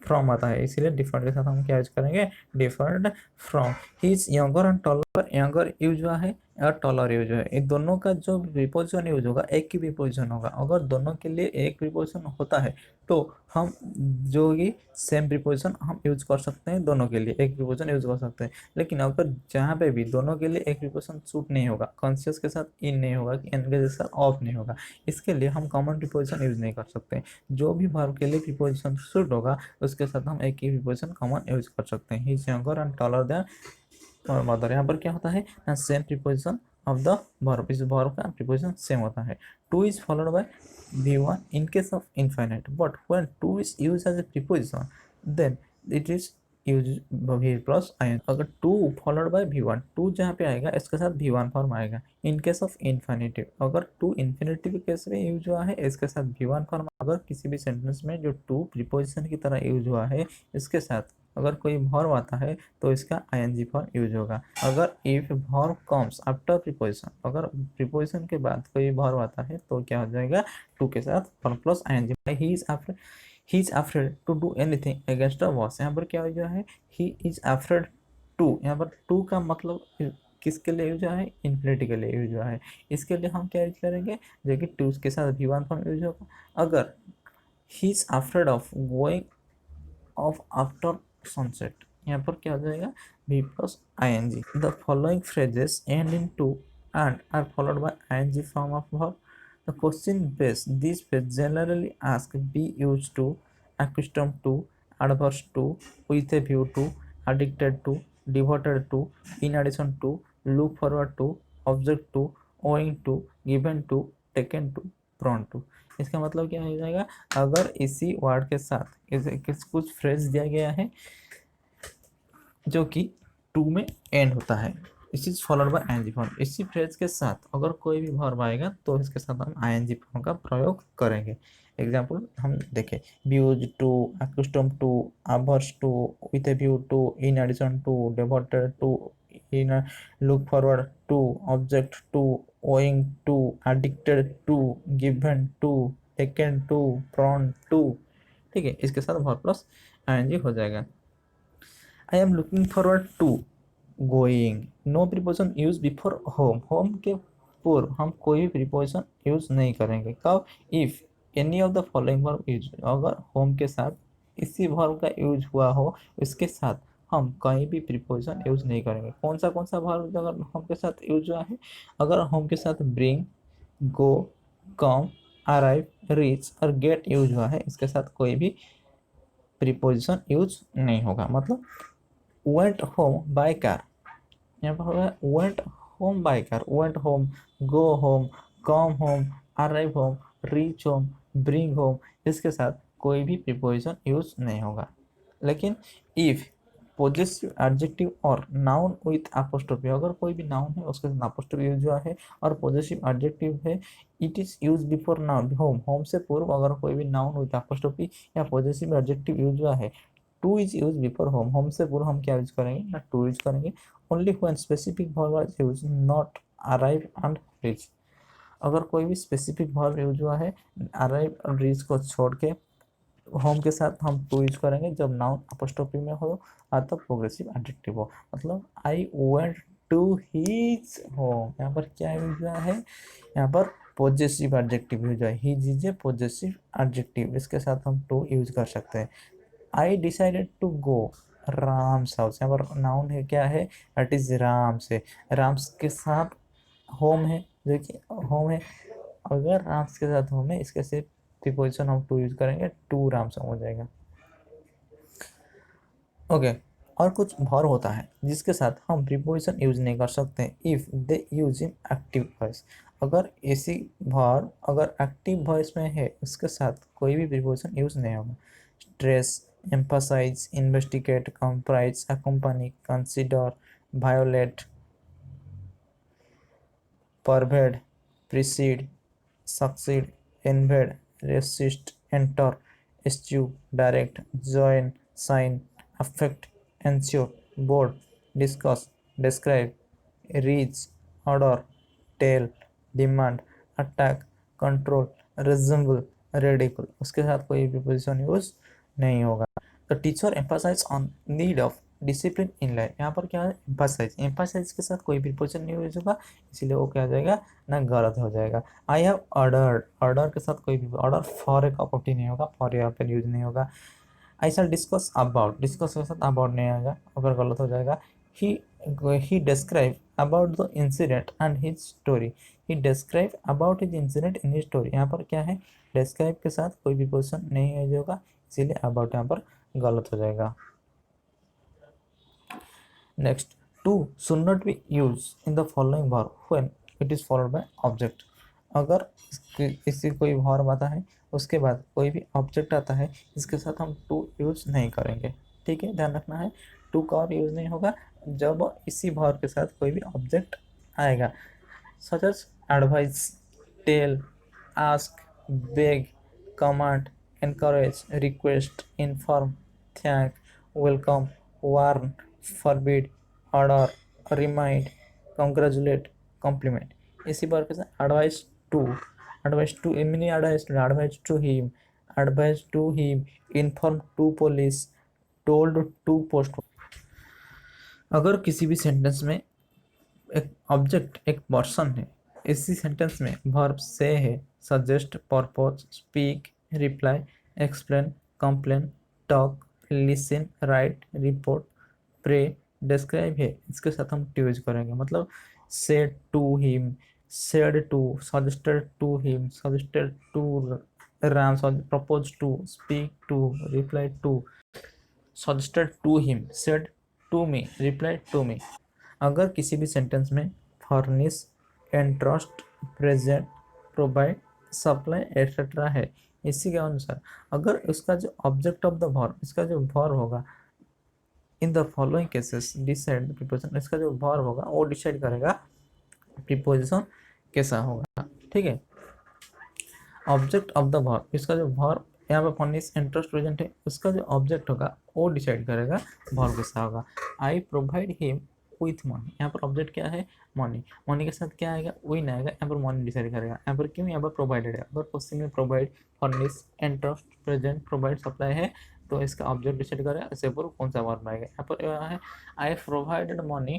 Speaker 1: फ्रॉम आता है, इसीलिए डिफरेंट के साथ हम क्या यूज करेंगे, different from. He is younger and taller, younger use हुआ है और टॉलर यूज हुआ है, इन दोनों का जो प्रीपोजिशन यूज होगा एक ही प्रीपोजिशन होगा। अगर दोनों के लिए एक प्रीपोजिशन होता है तो हम जो कि सेम प्रीपोजिशन हम यूज कर सकते हैं, दोनों के लिए एक प्रीपोजिशन यूज कर सकते हैं। लेकिन अगर जहाँ पे भी दोनों के लिए एक प्रीपोजिशन सूट नहीं होगा, कॉन्शियस के साथ इन नहीं होगा, एंगेज के साथ ऑफ नहीं होगा, इसके लिए हम कॉमन प्रीपोजिशन यूज नहीं कर सकते। जो भी वर्ब के लिए प्रीपोजिशन सूट होगा उसके साथ हम एक ही प्रीपोजिशन कॉमन यूज कर सकते हैं। He is younger and taller than और मदर, यहाँ पर क्या होता है ना, same preposition of the verb, इस वर्ब का प्रीपोजिशन सेम होता है। Two is followed by V1 in case of infinite, but when to is used as a preposition then it is use V plus in। अगर to followed by V1, to जहाँ पे आएगा इसके साथ V1 form आएगा। In case of infinitive, अगर to infinitive case में use हुआ है इसके साथ V1 फॉर्म। अगर किसी भी सेंटेंस में जो टू प्रीपोजिशन की तरह यूज हुआ है इसके साथ अगर कोई वर्ब आता है तो इसका ing फॉर्म यूज होगा। अगर if verb comes after preposition, अगर प्रीपोजिशन के बाद कोई वर्ब आता है तो क्या हो जाएगा, टू के साथ verb plus ing। He is afraid to do anything against the boss, यहाँ पर क्या हो गया है, ही इज अफ्रेड टू, यहाँ पर टू का मतलब किसके लिए यूज हुआ है, इन्फिनिटी के लिए यूज हुआ है। इसके लिए हम क्या यूज करेंगे, जो कि टू के साथ V1 फॉर्म यूज होगा। अगर he is afraid of going of after sunset, यहाँ पर क्या हो जाएगा, V plus ing। The following phrases and in to and are followed by ing form of verb. The question base this phrase generally ask be use to, accustomed to, adverse to, with a view to, addicted to, devoted to, in addition to, look forward to, object to, owing to, given to, taken to, prone to। इसका मतलब क्या हो जाएगा, अगर इसी word के साथ कुछ फ्रेज दिया गया है जो कि टू में एंड होता है, इस is followed by ING form, इसी फ्रेज के साथ अगर कोई भी वर्ब आएगा तो इसके साथ हम आईएनजी फॉर्म का प्रयोग करेंगे। एग्जाम्पल हम देखें, be use to, accustom to, averse to, with a view to, in addition to, devoted to, in look forward to, object to, owing to, addicted to, given to, taken to, prone to. ठीक है, इसके साथ verb plus ING हो जाएगा। I am looking forward to going, no preposition use before home, home के पूर्व हम कोई भी प्रीपोजिशन यूज नहीं करेंगे। कब, if any of the following verb use, अगर होम के साथ इसी वर्ब का यूज हुआ हो इसके साथ हम कहीं भी प्रीपोजिशन यूज नहीं करेंगे। कौन सा वर्ब अगर होम के साथ यूज हुआ है, अगर होम के साथ ब्रिंग, गो, कम, अराइव, रीच और गेट यूज हुआ है इसके साथ कोई भी प्रीपोजिशन यूज नहीं होगा। मतलब went home by car, यहाँ पर होगा went home by car, went home, go home, come home, arrive home, reach home, bring home, इसके साथ कोई भी प्रीपोजिशन यूज नहीं होगा। लेकिन इफ पोजेसिव एडजेक्टिव और नाउन विथ अपोस्ट्रोफी, अगर कोई भी नाउन है उसके साथ अपोस्ट्रोफी यूज हुआ है और पोजेसिव एडजेक्टिव है, it is use before noun, home, home से पूर्व अगर कोई भी नाउन विथ अपोस्ट्रोफी या पोजेसिव एडजेक्टिव यूज हुआ है, two is use before home, home से पूर्व हम क्या यूज करेंगे ना, टू यूज करेंगे। Only when specific verb was use not arrive and reach. अगर कोई भी स्पेसिफिक वर्ब यूज हुआ है अराइव और रीच को छोड़ के होम के साथ हम टू यूज करेंगे जब नाउन अपोस्ट्रोफी में हो अथवा प्रोग्रेसिव एडजेक्टिव हो। मतलब I went to his home, यहाँ पर क्या यूज हुआ है, यहाँ पर पॉजेसिव एडजेक्टिव यूज है, his is a possessive adjective, इसके साथ हम टू यूज कर सकते हैं। I decided to go Ram's house, यहाँ पर नाउन है क्या है, दैट इज राम से, राम्स के साथ होम है, देखिए होम है, अगर राम्स के साथ होम है इसके सिर्फ प्रीपोजिशन हम टू यूज करेंगे, टू राम्स हो जाएगा। ओके और कुछ वर्ब होता है जिसके साथ हम प्रीपोजिशन यूज नहीं कर सकते if they use in active voice. अगर ऐसी वर्ब अगर एक्टिव वॉइस में है उसके साथ कोई भी प्रीपोजिशन यूज नहीं होगा। Stress, emphasise, investigate, comprise, accompany, consider, violate, pervade, precede, succeed, invade, resist, enter, eschew, direct, join, sign, affect, ensure, board, discuss, describe, reach, order, tell, demand, attack, control, resemble, ridicule, उसके साथ कोई preposition use नहीं होगा। तो teacher emphasise on need of discipline in life, यहाँ पर क्या है एम्फासाइज, एम्फासाइज के साथ कोई प्रीपोजिशन नहीं यूज होगा इसीलिए वो क्या हो जाएगा ना गलत हो जाएगा। आई हैव ऑर्डर्ड, ऑर्डर के साथ कोई भी ऑर्डर फॉर एक ऑपर्टी नहीं होगा, फॉर यहाँ पर यूज नहीं होगा। I shall discuss about, discuss के साथ अबाउट नहीं आएगा अगर गलत हो जाएगा। He describe about the incident and his story, he describe about his incident in his story, यहाँ पर क्या है डिस्क्राइब के साथ कोई भी क्वेश्चन नहीं यूज होगा इसीलिए अबाउट यहाँ पर गलत हो जाएगा। Next, to should not be use in the following verb when it is followed by object. अगर इससे कोई वर्ब आता है उसके बाद कोई भी ऑब्जेक्ट आता है इसके साथ हम टू यूज नहीं करेंगे, ठीक है ध्यान रखना है। टू का और यूज नहीं होगा जब इसी वर्ब के साथ कोई भी ऑब्जेक्ट आएगा, such as advice, tell, ask, beg, command, encourage, request, inform, thank, welcome, warn, forbid, order, remind, congratulate, compliment। इसी बार के साथ advice to mini advice to him, inform to police, told to post। अगर किसी भी sentence में एक object एक person है, इसी सेंटेंस में वर्ब से है, suggest, purpose, speak, reply, explain, complain, talk, listen, write, report, pray, describe है, इसके साथ हम टू यूज करेंगे। मतलब said to him, said to, suggested to him, suggested to Ram, propose to, speak to, reply to, suggested to him, said to me, reply to me. अगर किसी भी sentence में furnish, entrust, present, provide, supply etcetera है, इसी के अनुसार अगर उसका जो ऑब्जेक्ट ऑफ द वर्ब, इसका जो वर्ब होगा इन the following cases decide the preposition, इसका जो वर्ब होगा वो डिसाइड करेगा प्रीपोजिशन कैसा होगा, ठीक है। ऑब्जेक्ट ऑफ द वर्ब, इसका जो वर्ब यहाँ पे फर्निश, इंटरेस्ट, प्रेजेंट है, उसका जो ऑब्जेक्ट होगा वो डिसाइड करेगा वर्ब कैसा होगा। I provide him with money, यहाँ पर ऑब्जेक्ट क्या है मनी, मनी के साथ क्या आएगा विन आएगा, यहाँ पर मनी डिसाइड करेगा। यहाँ पर क्यों, यहाँ पर प्रोवाइडेड है, अगर क्वेश्चन में provide, furnish, interest, present, provide, supply है तो इसका ऑब्जेक्ट डिसाइड करेगा, इससे पर कौन सा वर्ब आएगा। यहाँ पर है I provided money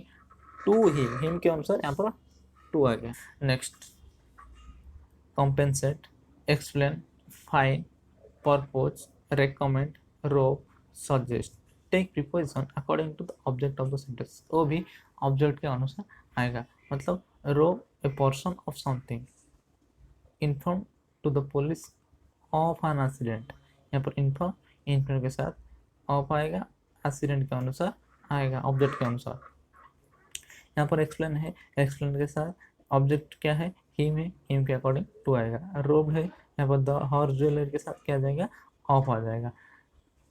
Speaker 1: to him के अनुसार यहाँ पर टू आ गया। Next, compensate, explain, fine, purpose, recommend, rope, suggest। Take preposition according to the object of the sentence, वो भी ऑब्जेक्ट के अनुसार आएगा। मतलब rob a person of something, inform to the police of an accident, यहाँ पर इन्फॉर्म के साथ ऑफ आएगा, एक्सीडेंट के अनुसार आएगा ऑब्जेक्ट के अनुसार। यहाँ पर एक्सप्लेन है, एक्सप्लेन के साथ ऑब्जेक्ट क्या है हिम है, हिम के अकॉर्डिंग टू आएगा। रोब है, यहाँ पर द हॉर्स ज्वेलरी के साथ क्या आ जाएगा ऑफ आ जाएगा।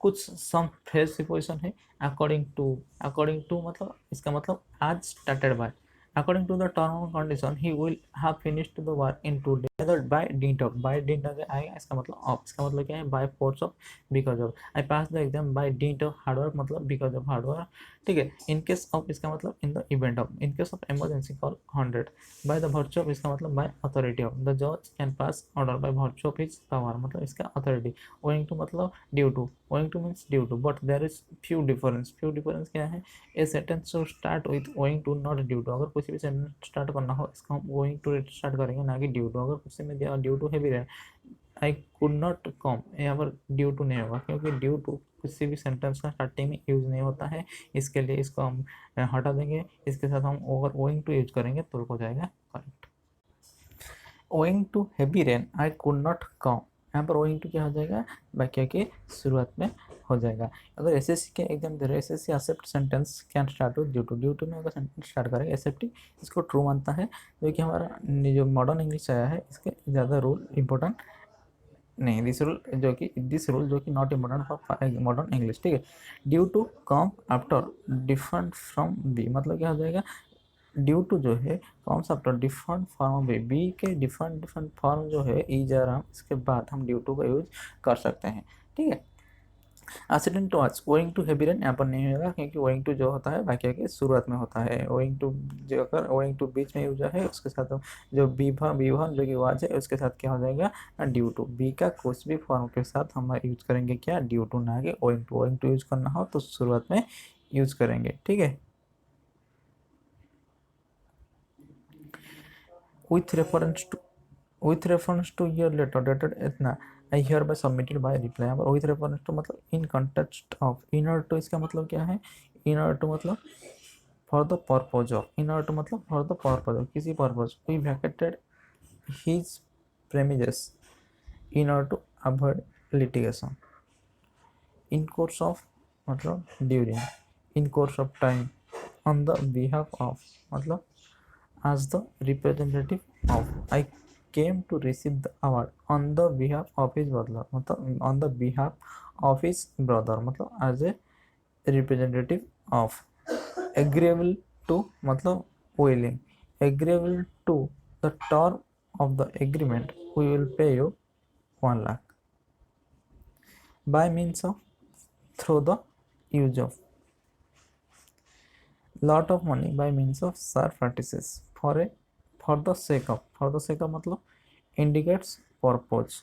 Speaker 1: कुछ सम फ्रेज प्रीपोजिशन है अकॉर्डिंग टू मतलब इसका मतलब आज started by, according to the term and condition he will have finished the work in 2 days। By dint of आएगा, इसका मतलब ऑफ, इसका मतलब क्या है, by force of, because of. I pass the exam by dint of hard work मतलब because of hard work, ठीक है। इन केस ऑफ इसका मतलब in the event of, in case of emergency call 100। By the virtue of इसका मतलब by authority of, the जज can pass order by virtue of his power मतलब इसका authority. Owing to मतलब due to, owing to means due to, but there is few difference क्या है, a sentence should start with owing to not due to. अगर कुछ भी sentence start करना हो इसको हम ओइंग टू स्टार्ट करेंगे, ना कि ड्यू टू। अगर कुछ में दिया due to heavy rain, I could not come, यहाँ पर ड्यू टू नहीं होगा, क्योंकि ड्यू टू किसी भी सेंटेंस का स्टार्टिंग में यूज नहीं होता है। इसके लिए इसको हम हटा देंगे, इसके साथ हम ओवर ओइंग टू यूज करेंगे तो हो जाएगा correct. Owing to heavy rain I could not come, यहाँ पर ओइंग टू क्या हो जाएगा, वाक्य की शुरुआत में हो जाएगा। अगर एसएससी के एग्जाम दे रहे, SSC accept sentence can start with due to, due to में अगर सेंटेंस स्टार्ट करेंगे एक्सेप्ट इसको ट्रू मानता है, जो कि हमारा जो मॉडर्न इंग्लिश आया है इसके ज़्यादा रूल इंपॉर्टेंट नहीं, दिस रूल जो कि not important for modern English, ठीक है। Due to come after different from be मतलब क्या हो जाएगा, ड्यू टू जो है comes after different form be, be के डिफरेंट फॉर्म जो है इज आर हम, इसके बाद हम ड्यू टू का यूज कर सकते हैं, ठीक है। एक्सीडेंट टू आज ओइंग टू हैवी रेन यहाँ पर नहीं होगा, क्योंकि ओइंग टू जो होता है वाक्य के शुरुआत में होता है। ओइंग टू जो अगर ओइंग टू बीच में यूज है उसके साथ जो विवरण जो कि वाज है उसके साथ क्या हो जाएगा, ड्यू टू। बी का कुछ भी फॉर्म के साथ हम यूज करेंगे क्या, ड्यू टू, ना कि owing to. Owing to use करना हो तो शुरुआत में यूज करेंगे, ठीक है। with reference to your letter dated इतना, I hereby submitted by reply। अब with reference to मतलब in context of, in order to इसका मतलब क्या है, in order to मतलब for the purpose of, in order to मतलब for the purpose of, किसी purpose, we vacated his premises in order to avoid litigation। in course of मतलब during, in course of time, on the behalf of मतलब as the representative of, I came to receive the award on the behalf of his brother मतलब on the behalf of his brother मतलब as a representative of। agreeable to मतलब willing, agreeable to the term of the agreement we will pay you 1 lakh by means of, through the use of, lot of money by means of sharp practices for a, for the sake of, मतलब indicates purpose,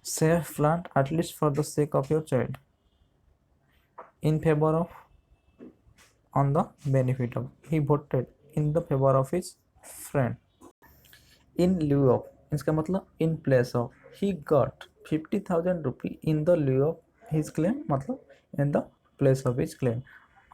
Speaker 1: save plant at least for the sake of your child, in favor of, on the benefit of, he voted in the favor of his friend, in lieu of इसका मतलब in place of, he got 50,000 rupee in the lieu of his claim मतलब in the place of his claim,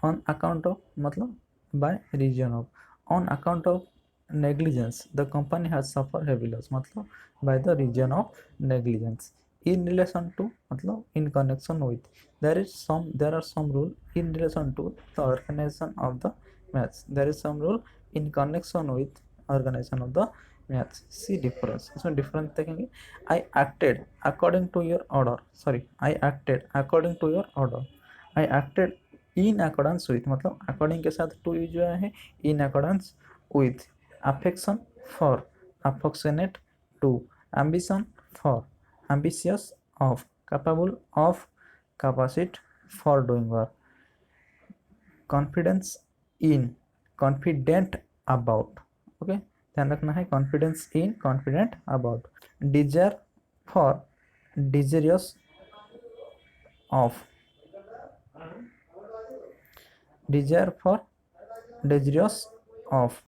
Speaker 1: on account of मतलब by reason of, on account of negligence the company has suffered heavy loss मतलब by the reason of negligence, in relation to मतलब in connection with, there are some rule in relation to the organization of the match, there is some rule in connection with organization of the maths. See difference, इसमें difference देखेंगे। I acted according to your order, sorry I acted according to your order, I acted in accordance with मतलब according के साथ to use हुआ है, in accordance with, affection for, affectionate to, ambition for, ambitious of, capable of, capacity for doing work, confidence in, confident about, okay ध्यान रखना है, confidence in, confident about, desire for, desirous of, Dzire for, desirous of,